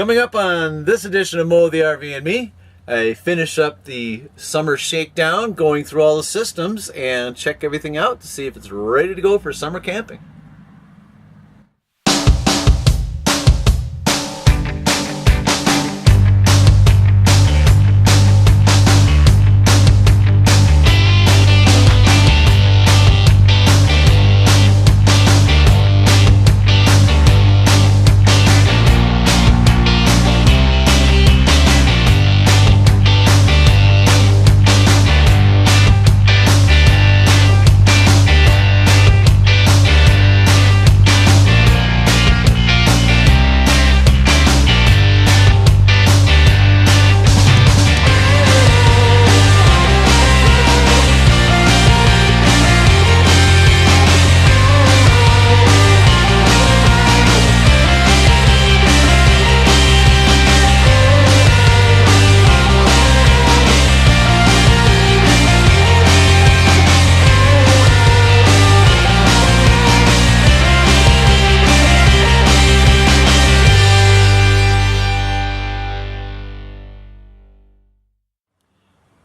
Coming up on this edition of Moe the RV and me, I finish up the summer shakedown, going through all the systems and check everything out to see if it's ready to go for summer camping.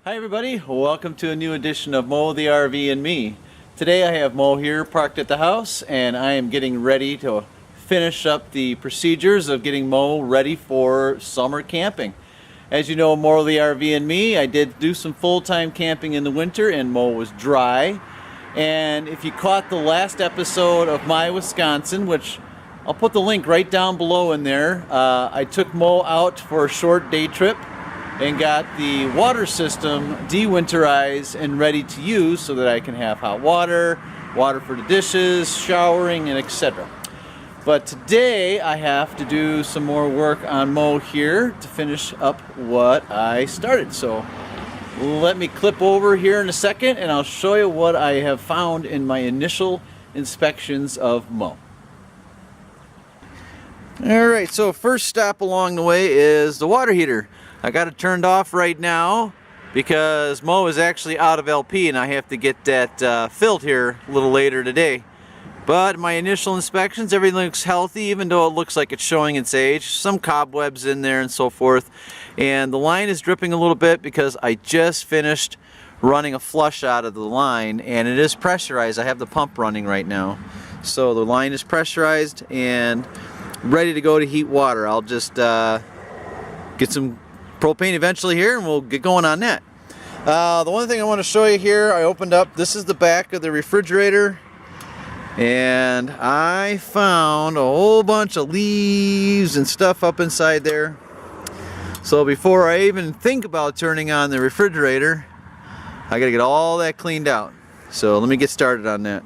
Hi everybody, welcome to a new edition of Moe the RV and me. Today I have Moe here parked at the house and I am getting ready to finish up the procedures of getting Moe ready for summer camping. As you know, Moe the RV and me, I did do some full-time camping in the winter and Moe was dry. And if you caught the last episode of My Wisconsin, which I'll put the link right down below in there, I took Moe out for a short day trip and got the water system de-winterized and ready to use so that I can have hot water, water for the dishes, showering, and etc. But today I have to do some more work on Moe here to finish up what I started. So let me clip over here in a second and I'll show you what I have found in my initial inspections of Moe. Alright, so first stop along the way is the water heater. I got it turned off right now because Moe is actually out of LP and I have to get that filled here a little later today. But my initial inspections, everything looks healthy even though it looks like it's showing its age. Some cobwebs in there and so forth. And the line is dripping a little bit because I just finished running a flush out of the line and it is pressurized. I have the pump running right now. So the line is pressurized and ready to go to heat water. I'll just get some propane eventually here and we'll get going on that. The one thing I want to show you here, I opened up, this is the back of the refrigerator and I found a whole bunch of leaves and stuff up inside there. So before I even think about turning on the refrigerator, I gotta get all that cleaned out. So let me get started on that.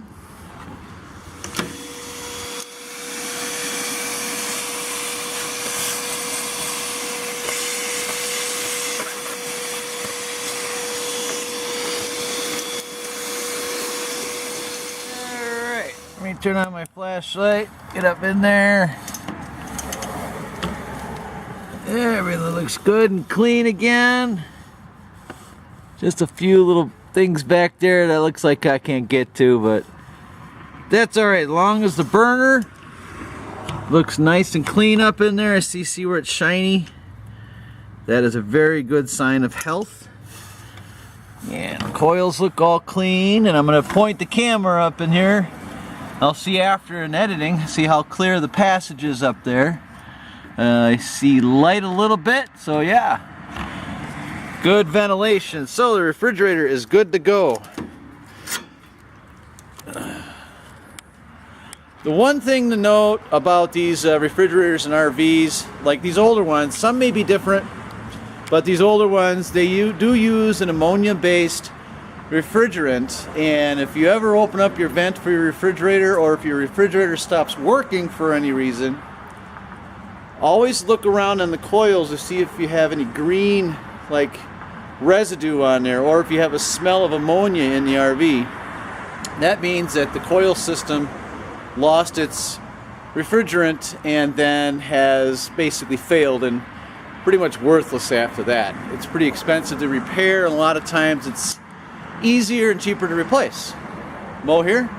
Let me turn on my flashlight, get up in there. Everything looks good and clean again. Just a few little things back there that looks like I can't get to, but that's alright. As long as the burner looks nice and clean up in there. I see where it's shiny. That is a very good sign of health. And the coils look all clean, and I'm going to point the camera up in here. I'll see after in editing, see how clear the passage is up there. I see light a little bit, so yeah. Good ventilation. So the refrigerator is good to go. The one thing to note about these refrigerators and RVs, like these older ones, some may be different, but these older ones, they do use an ammonia-based refrigerant, and if you ever open up your vent for your refrigerator or if your refrigerator stops working for any reason, always look around on the coils to see if you have any green like residue on there or if you have a smell of ammonia in the RV. That means that the coil system lost its refrigerant and then has basically failed and pretty much worthless after that. It's pretty expensive to repair and a lot of times it's easier and cheaper to replace. Moe here.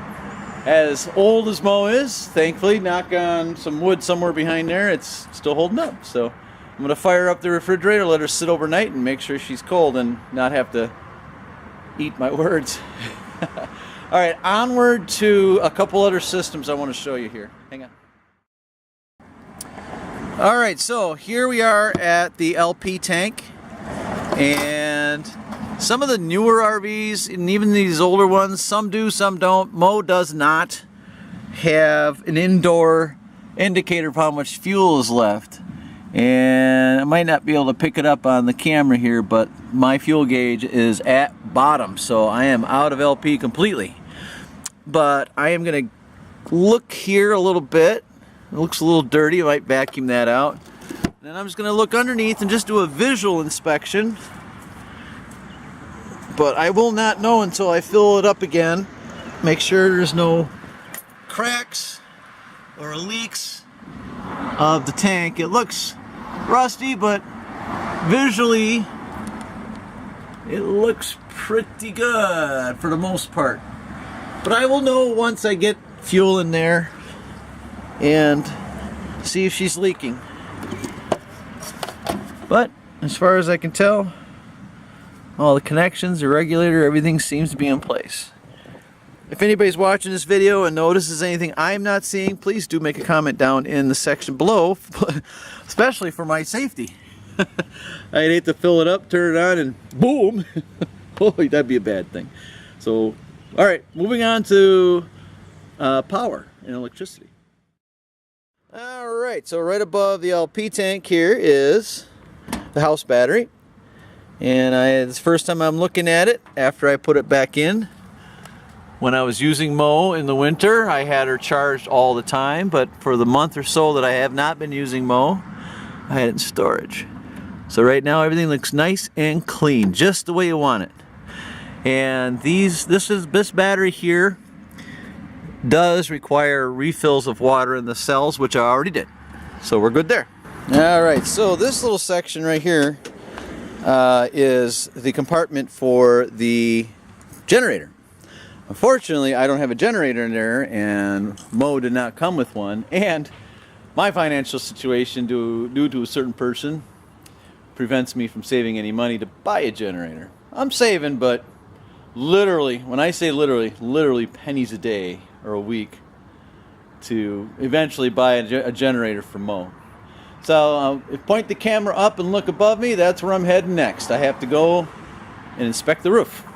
as old as Moe is, thankfully, knock on some wood somewhere behind there, it's still holding up. So I'm going to fire up the refrigerator, let her sit overnight, and make sure she's cold and not have to eat my words. All right, onward to a couple other systems I want to show you here. Hang on. All right, so here we are at the LP tank, and some of the newer RVs, and even these older ones, some do, some don't. Moe does not have an indoor indicator of how much fuel is left. And I might not be able to pick it up on the camera here, but my fuel gauge is at bottom, so I am out of LP completely. But I am going to look here a little bit. It looks a little dirty. I might vacuum that out. Then I'm just going to look underneath and just do a visual inspection. But I will not know until I fill it up again. Make sure there's no cracks or leaks of the tank. It looks rusty, but visually it looks pretty good for the most part. But I will know once I get fuel in there and see if she's leaking. But as far as I can tell, all the connections, the regulator, everything seems to be in place. If anybody's watching this video and notices anything I'm not seeing, please do make a comment down in the section below, especially for my safety. I'd hate to fill it up, turn it on, and boom! Oh, that'd be a bad thing. So, all right, moving on to power and electricity. All right, so right above the LP tank here is the house battery. And it's the first time I'm looking at it after I put it back in. When I was using Moe in the winter, I had her charged all the time, but for the month or so that I have not been using Moe, I had it in storage. So right now everything looks nice and clean, just the way you want it. And this battery here does require refills of water in the cells, which I already did. So we're good there. All right, so this little section right here is the compartment for the generator. Unfortunately, I don't have a generator in there, and Moe did not come with one, and my financial situation due to a certain person prevents me from saving any money to buy a generator. I'm saving, but literally, when I say literally pennies a day or a week to eventually buy a generator for Moe. So point the camera up and look above me, that's where I'm heading next. I have to go and inspect the roof.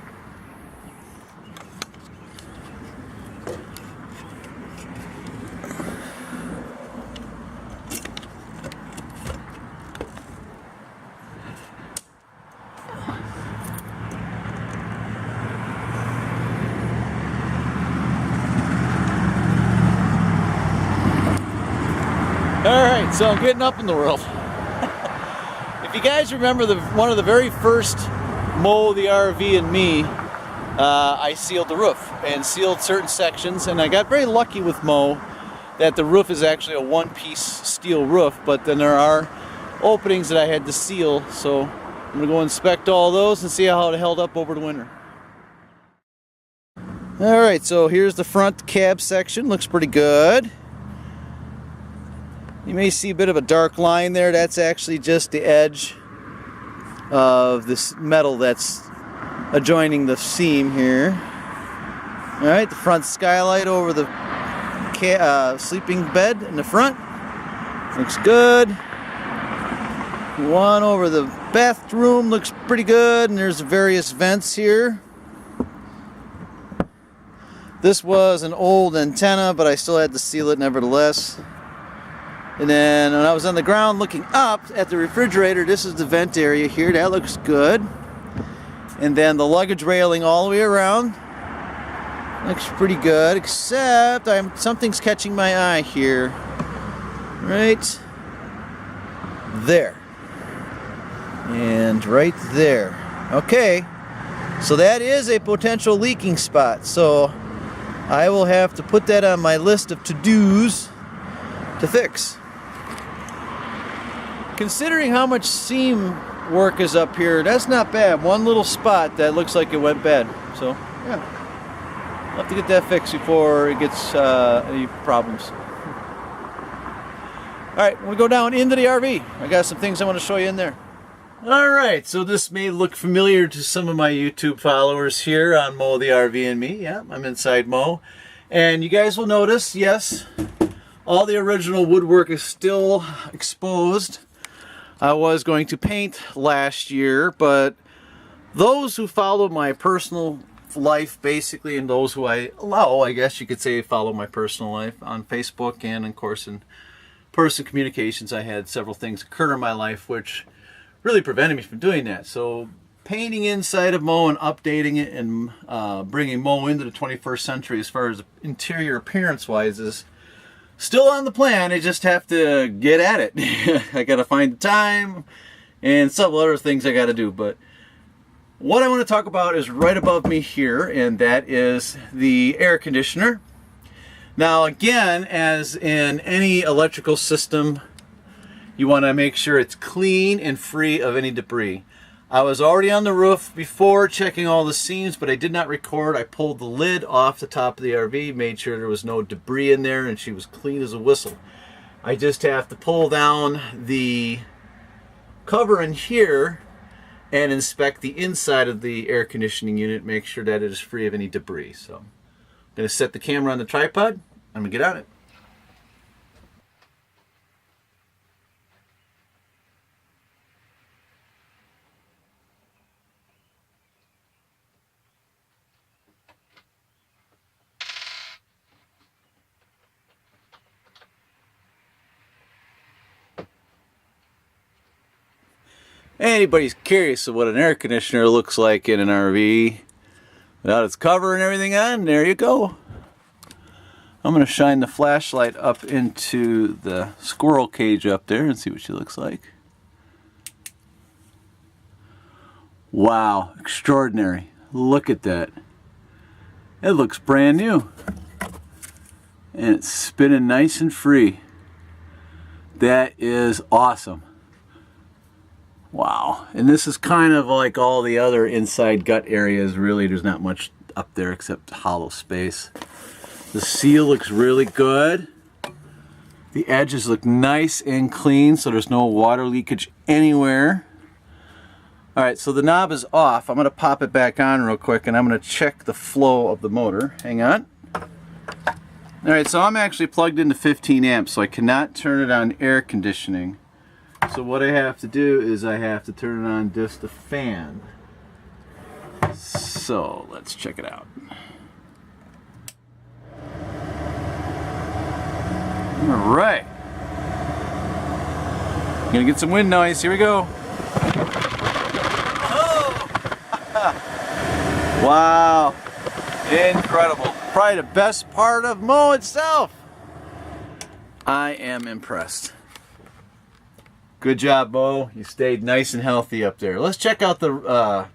Alright, so I'm getting up in the world. If you guys remember one of the very first Moe The Rv and me, I sealed the roof and sealed certain sections, and I got very lucky with Moe that the roof is actually a one-piece steel roof, but then there are openings that I had to seal, so I'm going to go inspect all those and see how it held up over the winter. Alright, so here's the front cab section, looks pretty good. You may see a bit of a dark line there. That's actually just the edge of this metal that's adjoining the seam here. Alright, the front skylight over the sleeping bed in the front. Looks good. One over the bathroom looks pretty good, and there's various vents here. This was an old antenna, but I still had to seal it nevertheless. And then when I was on the ground looking up at the refrigerator, this is the vent area here. That looks good. And then the luggage railing all the way around looks pretty good, except something's catching my eye here. Right there. And right there. Okay. So that is a potential leaking spot. So I will have to put that on my list of to-dos to fix. Considering how much seam work is up here, that's not bad. One little spot that looks like it went bad. So, yeah. I'll have to get that fixed before it gets any problems. Alright, we'll go down into the RV. I got some things I want to show you in there. Alright, so this may look familiar to some of my YouTube followers here on Moe The Rv and me. Yeah, I'm inside Moe. And you guys will notice, yes, all the original woodwork is still exposed. I was going to paint last year, but those who follow my personal life basically, and those who I allow, I guess you could say, follow my personal life on Facebook and of course in person communications, I had several things occur in my life which really prevented me from doing that. So painting inside of Moe and updating it and bringing Moe into the 21st century as far as interior appearance wise is still on the plan. I just have to get at it. I gotta find the time and several other things I gotta do. But what I want to talk about is right above me here, and that is the air conditioner. Now again, as in any electrical system, you want to make sure it's clean and free of any debris. I was already on the roof before checking all the seams, but I did not record. I pulled the lid off the top of the RV, made sure there was no debris in there, and she was clean as a whistle. I just have to pull down the cover in here and inspect the inside of the air conditioning unit, make sure that it is free of any debris. So I'm going to set the camera on the tripod. I'm going to get on it. Anybody's curious of what an air conditioner looks like in an RV without its cover and everything on, there you go. I'm going to shine the flashlight up into the squirrel cage up there and see what she looks like. Wow, extraordinary. Look at that. It looks brand new. And it's spinning nice and free. That is awesome. Wow. And this is kind of like all the other inside gut areas. Really, there's not much up there except hollow space. The seal looks really good. The edges look nice and clean, so there's no water leakage anywhere. Alright, so the knob is off. I'm going to pop it back on real quick, and I'm going to check the flow of the motor. Hang on. Alright, so I'm actually plugged into 15 amps, so I cannot turn it on air conditioning. So what I have to do is I have to turn it on just the fan. So let's check it out. Alright. Gonna get some wind noise. Here we go. Oh! Wow. Incredible. Probably the best part of Moe itself. I am impressed. Good job, Moe. You stayed nice and healthy up there. Let's check out the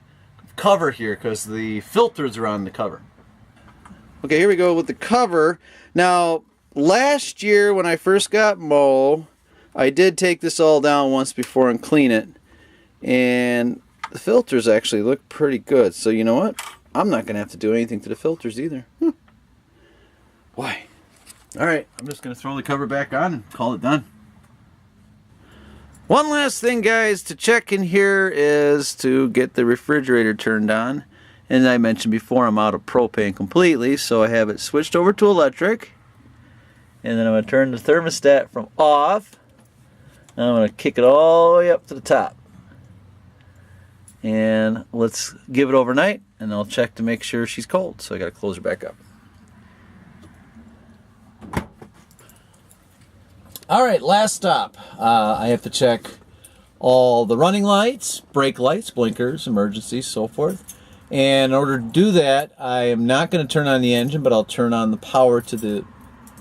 cover here because the filters are on the cover. Okay, here we go with the cover. Now, last year when I first got Moe, I did take this all down once before and clean it. And the filters actually look pretty good. So you know what? I'm not going to have to do anything to the filters either. Why? Alright, I'm just going to throw the cover back on and call it done. One last thing, guys, to check in here is to get the refrigerator turned on. And I mentioned before, I'm out of propane completely, so I have it switched over to electric. And then I'm going to turn the thermostat from off. And I'm going to kick it all the way up to the top. And let's give it overnight, and I'll check to make sure she's cold. So I got to close her back up. Alright, last stop. I have to check all the running lights, brake lights, blinkers, emergencies, so forth. And in order to do that, I am not going to turn on the engine, but I'll turn on the power to the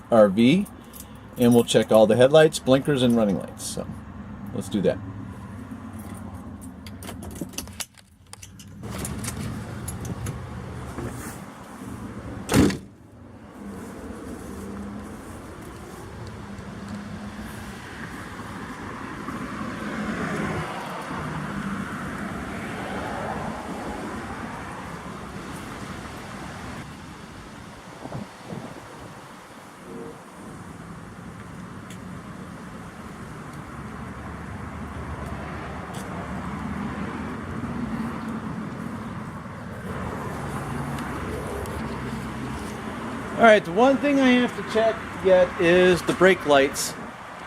RV. And we'll check all the headlights, blinkers, and running lights. So let's do that. Alright, the one thing I have to check yet is the brake lights.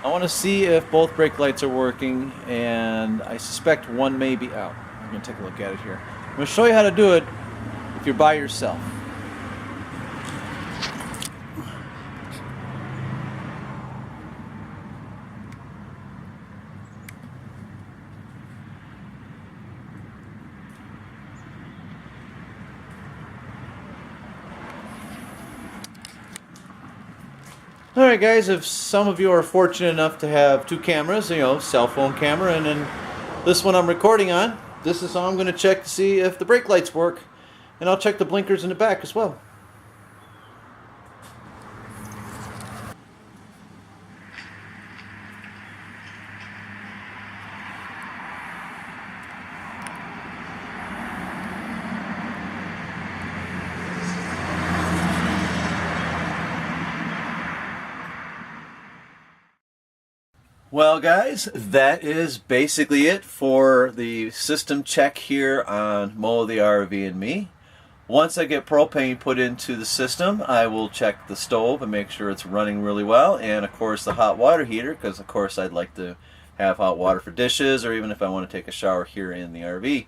I want to see if both brake lights are working, and I suspect one may be out. I'm going to take a look at it here. I'm going to show you how to do it if you're by yourself. Alright guys, if some of you are fortunate enough to have two cameras, you know, cell phone camera and then this one I'm recording on, this is how I'm going to check to see if the brake lights work, and I'll check the blinkers in the back as well. Well guys, that is basically it for the system check here on Moe the RV and me. Once I get propane put into the system, I will check the stove and make sure it's running really well, and of course the hot water heater, because of course I'd like to have hot water for dishes, or even if I want to take a shower here in the RV.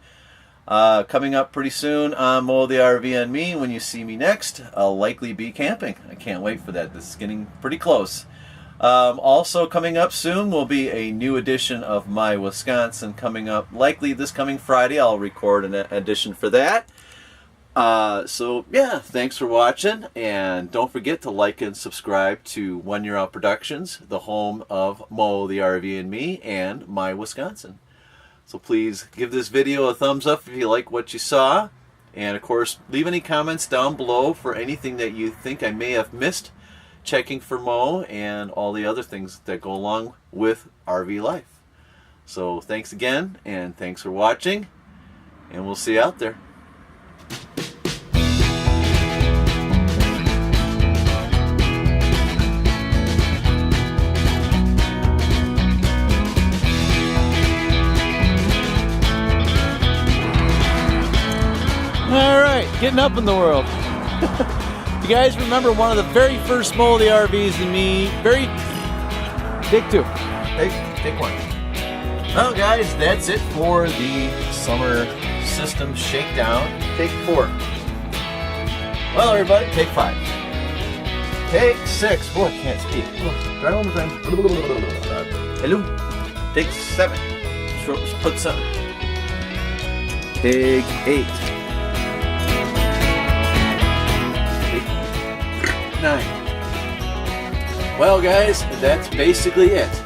Coming up pretty soon on Moe the RV and me, when you see me next, I'll likely be camping. I can't wait for that. This is getting pretty close. Also coming up soon will be a new edition of My Wisconsin coming up. Likely this coming Friday I'll record an edition for that. So yeah, thanks for watching, and don't forget to like and subscribe to When You're Out Productions, the home of Moe the RV and me and My Wisconsin. So please give this video a thumbs up if you like what you saw, and of course leave any comments down below for anything that you think I may have missed checking for Moe and all the other things that go along with RV life. So thanks again, and thanks for watching, and we'll see you out there. Alright, getting up in the world. You guys remember one of the very first Moe the RVs and me? Take two. Take one. Well guys, that's it for the summer system shakedown. Take 4. Well everybody, take 5. Take 6. Oh, I can't speak. Try one more time. Hello. Take 7. Put 7. Take 8. 9. Well guys, that's basically it.